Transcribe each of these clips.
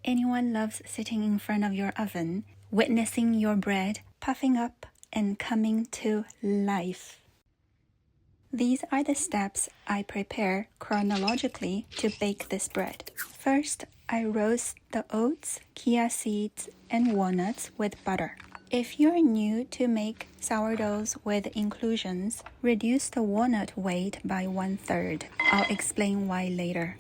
Anyone loves sitting in front of your oven, witnessing your bread puffing up and coming to life. These are the steps I prepare chronologically to bake this bread. First, I roast the oats, chia seeds, and walnuts with butter. If you're new to make sourdoughs with inclusions, reduce the walnut weight by 1/3. I'll explain why later.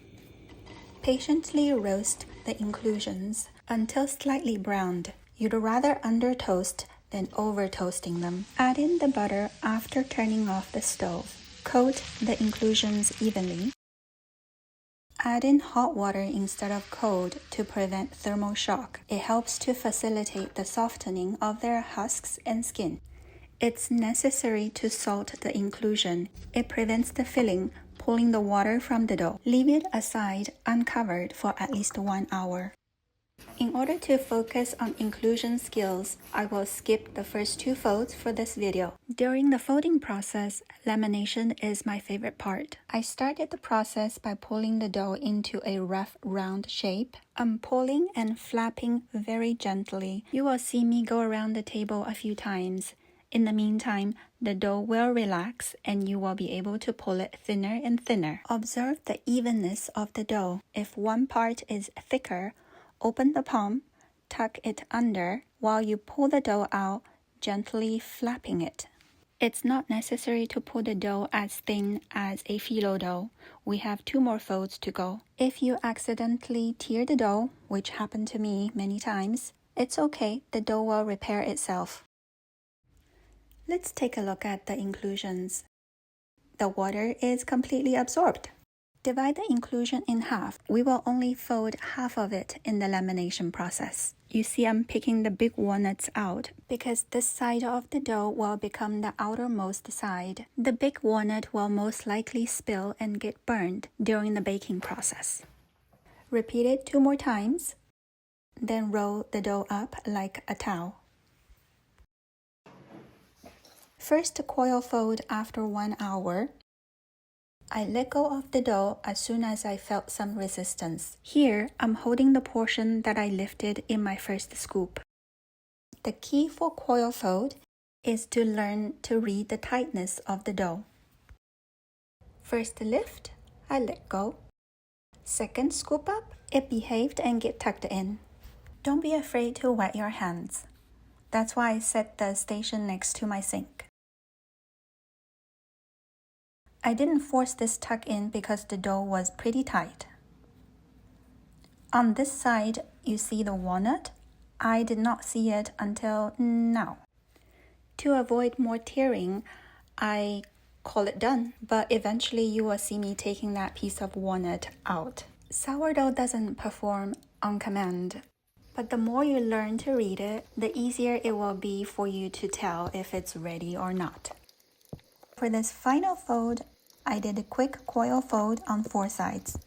Patiently roast the inclusions until slightly browned. You'd rather under-toast than over-toasting them. Add in the butter after turning off the stove. Coat the inclusions evenly. Add in hot water instead of cold to prevent thermal shock. It helps to facilitate the softening of their husks and skin. It's necessary to salt the inclusion. It prevents the filling pulling the water from the dough. Leave it aside uncovered for at least 1 hour. In order to focus on inclusion skills, I will skip the first 2 folds for this video. During the folding process, lamination is my favorite part. I started the process by pulling the dough into a rough, round shape. I'm pulling and flapping very gently. You will see me go around the table a few times. In the meantime, the dough will relax and you will be able to pull it thinner and thinner. Observe the evenness of the dough. If one part is thicker, open the palm, tuck it under while you pull the dough out, gently flapping it. It's not necessary to pull the dough as thin as a phyllo dough. We have 2 more folds to go. If you accidentally tear the dough, which happened to me many times, it's okay, the dough will repair itself. Let's take a look at the inclusions. The water is completely absorbed. Divide the inclusion in half. We will only fold half of it in the lamination process. You see I'm picking the big walnuts out because this side of the dough will become the outermost side. The big walnut will most likely spill and get burned during the baking process. Repeat it 2 more times, then roll the dough up like a towel. First coil fold after 1 hour. I let go of the dough as soon as I felt some resistance. Here, I'm holding the portion that I lifted in my first scoop. The key for coil fold is to learn to read the tightness of the dough. First lift, I let go. Second scoop up, it behaved and get tucked in. Don't be afraid to wet your hands. That's why I set the station next to my sink. I didn't force this tuck in because the dough was pretty tight. On this side, you see the walnut. I did not see it until now. To avoid more tearing, I call it done, but eventually you will see me taking that piece of walnut out. Sourdough doesn't perform on command, but the more you learn to read it, the easier it will be for you to tell if it's ready or not. For this final fold, I did a quick coil fold on 4 sides.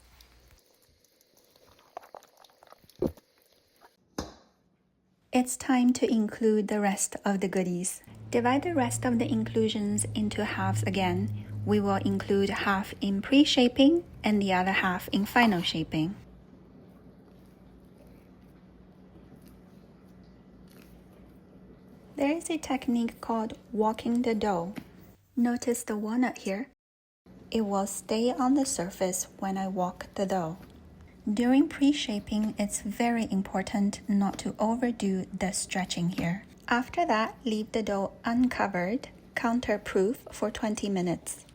It's time to include the rest of the goodies. Divide the rest of the inclusions into halves again. We will include half in pre-shaping and the other half in final shaping. There is a technique called walking the dough. Notice the walnut here. It will stay on the surface when I walk the dough. During pre-shaping, it's very important not to overdo the stretching here. After that, leave the dough uncovered, counter-proof for 20 minutes.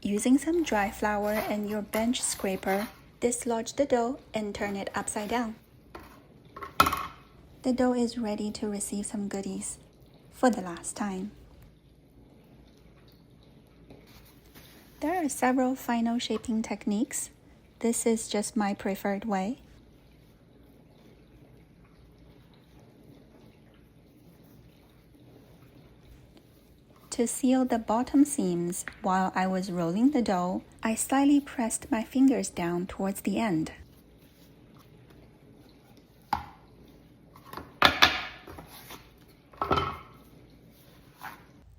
Using some dry flour and your bench scraper, dislodge the dough and turn it upside down. The dough is ready to receive some goodies for the last time. There are several final shaping techniques. This is just my preferred way. To seal the bottom seams while I was rolling the dough, I slightly pressed my fingers down towards the end.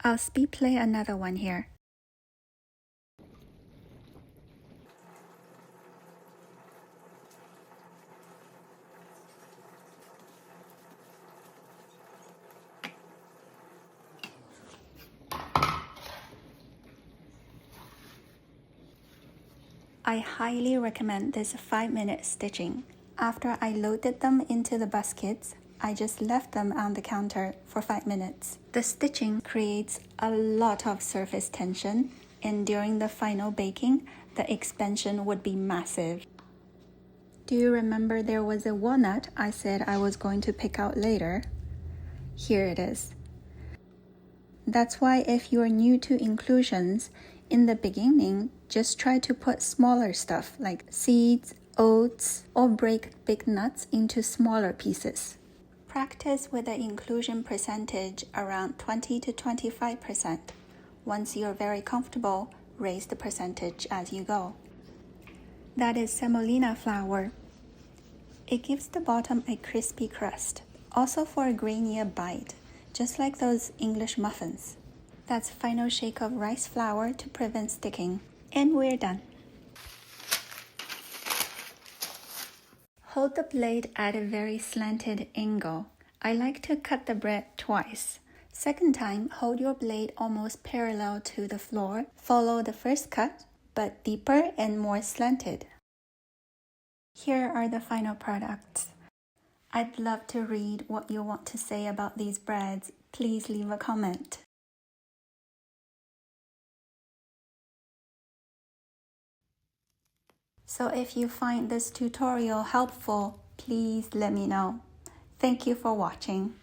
I'll speed play another one here. I highly recommend this 5-minute stitching. After I loaded them into the baskets, I just left them on the counter for 5 minutes. The stitching creates a lot of surface tension, and during the final baking, the expansion would be massive. Do you remember there was a walnut I said I was going to pick out later? Here it is. That's why if you're new to inclusions, in the beginning, just try to put smaller stuff like seeds, oats, or break big nuts into smaller pieces. Practice with the inclusion percentage around 20 to 25%. Once you're very comfortable, raise the percentage as you go. That is semolina flour. It gives the bottom a crispy crust, also for a grainier bite, just like those English muffins. That's final shake of rice flour to prevent sticking. And we're done. Hold the blade at a very slanted angle. I like to cut the bread twice. Second time, hold your blade almost parallel to the floor. Follow the first cut, but deeper and more slanted. Here are the final products. I'd love to read what you want to say about these breads. Please leave a comment. So if you find this tutorial helpful, please let me know. Thank you for watching.